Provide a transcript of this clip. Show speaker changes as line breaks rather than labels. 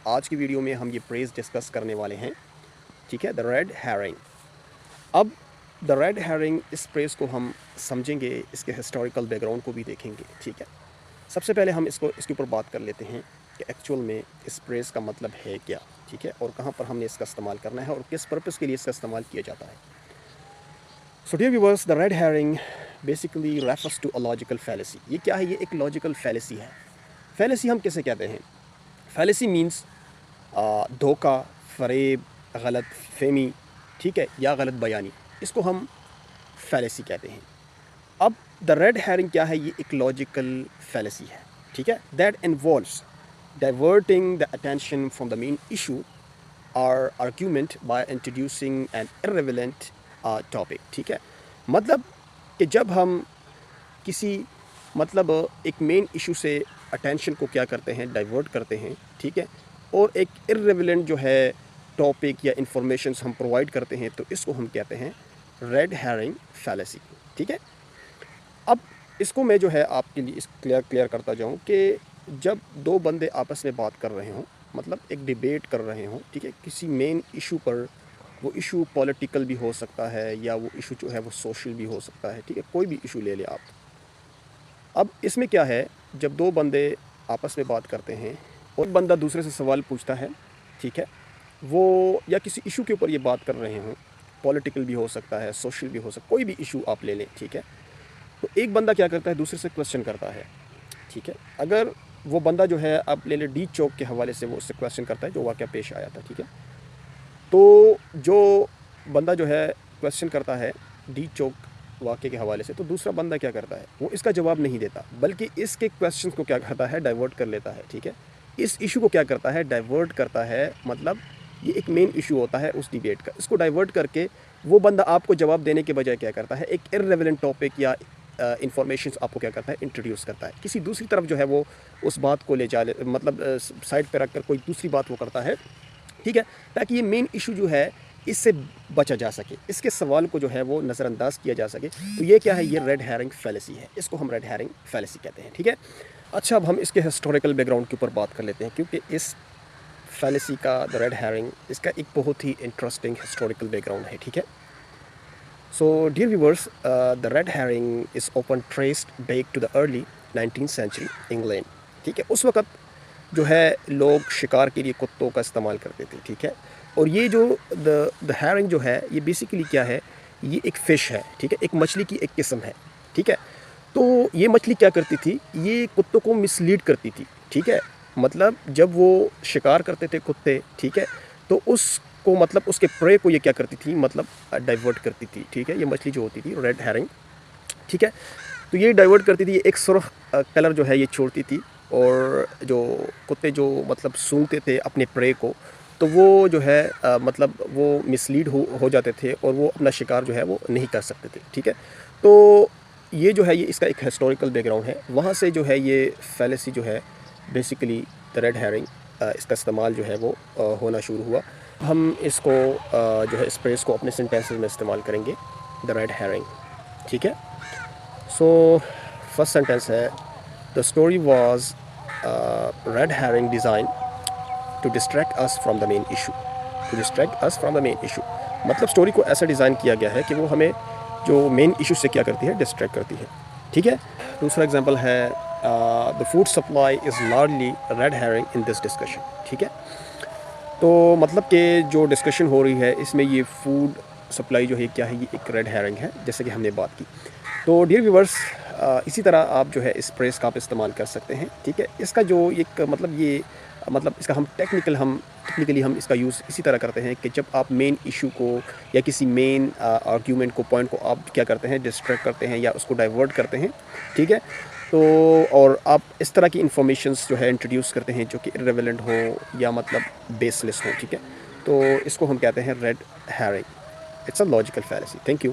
آج کی ویڈیو میں ہم یہ پریز ڈسکس کرنے والے ہیں، ٹھیک ہے، دا ریڈ ہیرنگ۔ اب دا ریڈ ہیرنگ اس پریز کو ہم سمجھیں گے، اس کے ہسٹوریکل بیک گراؤنڈ کو بھی دیکھیں گے، ٹھیک ہے۔ سب سے پہلے ہم اس کے اوپر بات کر لیتے ہیں کہ ایکچوئل میں اس پریز کا مطلب ہے کیا، ٹھیک ہے، اور کہاں پر ہم نے اس کا استعمال کرنا ہے اور کس پرپس کے لیے اس کا استعمال کیا جاتا ہے۔ So dear viewers, the red herring basically refers to a logical fallacy. یہ کیا ہے؟ یہ ایک لاجیکل فیلیسی ہے۔ فیلیسی ہم کیسے کہتے ہیں؟ فیلیسی مینس دھوکہ، فریب، غلط فہمی، ٹھیک ہے، یا غلط بیانی، اس کو ہم فیلیسی کہتے ہیں۔ اب دا ریڈ ہیرنگ کیا ہے؟ یہ ایک لاجیکل فیلیسی ہے، ٹھیک ہے، that involves diverting the attention from the main issue اور argument by introducing an irrelevant topic, ٹھیک ہے۔ مطلب کہ جب ہم کسی ایک مین ایشو سے اٹینشن کو کیا کرتے ہیں، ڈائیورٹ کرتے ہیں، ٹھیک ہے، اور ایک irrelevant جو ہے ٹاپک یا انفارمیشنس ہم پرووائڈ کرتے ہیں، تو اس کو ہم کہتے ہیں ریڈ ہیرنگ فیلیسی، ٹھیک ہے۔ اب اس کو میں جو ہے آپ کے لیے کلیئر کرتا جاؤں کہ جب دو بندے آپس میں بات کر رہے ہوں، مطلب ایک ڈیبیٹ کر رہے ہوں، ٹھیک ہے، کسی مین ایشو پر، وہ ایشو پولیٹیکل بھی ہو سکتا ہے یا وہ ایشو جو ہے وہ سوشل بھی ہو سکتا ہے، ٹھیک ہے، کوئی بھی ایشو لے لیں آپ۔ اب اس میں کیا ہے، جب دو بندے آپس میں بات کرتے ہیں اور بندہ دوسرے سے سوال پوچھتا ہے، ٹھیک ہے، وہ یا کسی ایشو کے اوپر یہ بات کر رہے ہوں، پولیٹیکل بھی ہو سکتا ہے، سوشل بھی ہو سکتا ہے، کوئی بھی ایشو آپ لے لیں، ٹھیک ہے، تو ایک بندہ کیا کرتا ہے، دوسرے سے کویسچن کرتا ہے، ٹھیک ہے۔ اگر وہ بندہ جو ہے آپ لے لیں ڈی چوک کے حوالے سے، وہ اس سے کویسچن کرتا ہے جو واقعہ پیش آیا تھا، ٹھیک ہے۔ تو جو بندہ جو ہے کویسچن کرتا ہے ڈی چوک واقعے کے حوالے سے، تو دوسرا بندہ کیا کرتا ہے، وہ اس کا جواب نہیں دیتا، بلکہ اس کے کویسچن کو کیا کرتا ہے، ڈائیورٹ کر لیتا ہے، ٹھیک ہے۔ اس ایشو کو کیا کرتا ہے، ڈائیورٹ کرتا ہے، مطلب یہ ایک مین ایشو ہوتا ہے اس ڈیبیٹ کا، اس کو ڈائیورٹ کر کے وہ بندہ آپ کو جواب دینے کے بجائے کیا کرتا ہے، ایک irrelevant ٹاپک یا انفارمیشنس آپ کو کیا کرتا ہے، انٹروڈیوس کرتا ہے۔ کسی دوسری طرف جو ہے وہ اس بات کو سائڈ پہ رکھ کر کوئی دوسری بات وہ کرتا ہے، ٹھیک ہے، تاکہ یہ مین ایشو جو ہے اس سے بچا جا سکے، اس کے سوال کو جو ہے وہ نظر انداز کیا جا سکے۔ تو یہ کیا ہے، یہ ریڈ ہیرنگ فیلیسی ہے، اس کو ہم ریڈ ہیرنگ فیلیسی کہتے ہیں، ٹھیک ہے۔ اچھا، اب ہم اس کے ہسٹوریکل بیک گراؤنڈ کے اوپر بات کر لیتے ہیں، کیونکہ اس فیلیسی کا، دا ریڈ ہیرنگ، اس کا ایک بہت ہی انٹرسٹنگ ہسٹوریکل بیک گراؤنڈ ہے، ٹھیک ہے۔ So dear viewers, the red herring is often traced back to the early 19th century England, ٹھیک ہے۔ اس وقت جو ہے لوگ شکار کے لیے کتوں کا استعمال کرتے تھے، ٹھیک ہے، اور یہ جو دا ہیرنگ جو ہے، یہ بیسیکلی کیا ہے، یہ ایک فش ہے، ٹھیک ہے، ایک مچھلی کی ایک قسم ہے، ٹھیک ہے۔ تو یہ مچھلی کیا کرتی تھی، یہ کتوں کو مسلیڈ کرتی تھی، ٹھیک ہے، مطلب جب وہ شکار کرتے تھے کتے، ٹھیک ہے، تو اس کو اس کے پرے کو یہ کیا کرتی تھی، ڈائیورٹ کرتی تھی، ٹھیک ہے۔ یہ مچھلی جو ہوتی تھی ریڈ ہیرنگ، ٹھیک ہے، تو یہ ڈائیورٹ کرتی تھی، ایک سرخ کلر جو ہے یہ چھوڑتی تھی، اور جو کتے جو سونگتے تھے اپنے پرے کو، تو وہ جو ہے وہ مسلیڈ ہو جاتے تھے اور وہ اپنا شکار جو ہے وہ نہیں کر سکتے تھے، ٹھیک ہے۔ تو یہ جو ہے، یہ اس کا ایک ہسٹوریکل بیک گراؤنڈ ہے، وہاں سے جو ہے یہ فیلیسی جو ہے بیسیکلی دا ریڈ ہیرنگ، اس کا استعمال جو ہے وہ ہونا شروع ہوا۔ ہم اس کو جو ہے اس پریز کو اپنے سینٹینسز میں استعمال کریں گے، دا ریڈ ہیرنگ، ٹھیک ہے۔ سو فرسٹ سینٹینس ہے، the story was red herring designed to distract us from the main issue, to distract us from the main issue, مطلب اسٹوری کو ایسا ڈیزائن کیا گیا ہے کہ وہ ہمیں جو مین ایشو سے کیا کرتی ہے، ڈسٹریکٹ کرتی ہے، ٹھیک ہے۔ دوسرا ایگزامپل ہے، the food supply is largely red herring in this discussion, ٹھیک ہے۔ تو مطلب کہ جو ڈسکشن ہو رہی ہے اس میں یہ فوڈ سپلائی جو ہے کیا ہے، یہ ایک ریڈ ہیرنگ ہے، جیسے کہ ہم نے بات کی۔ تو ڈیئر ویورس، اسی طرح آپ جو ہے اس پریز کا آپ استعمال کر سکتے ہیں، ٹھیک ہے۔ اس کا جو ایک اس کا ٹیکنیکلی ہم اس کا یوز اسی طرح کرتے ہیں کہ جب آپ مین ایشو کو یا کسی مین آرگیومنٹ کو، پوائنٹ کو آپ کیا کرتے ہیں، ڈسٹریکٹ کرتے ہیں یا اس کو ڈائیورٹ کرتے ہیں، ٹھیک ہے۔ تو اور آپ اس طرح کی انفارمیشنس جو ہے انٹروڈیوس کرتے ہیں جو کہ irrelevant ہو یا بیس لیس ہو، ٹھیک ہے۔ تو اس کو ہم کہتے ہیں red herring, it's a logical fallacy. Thank you.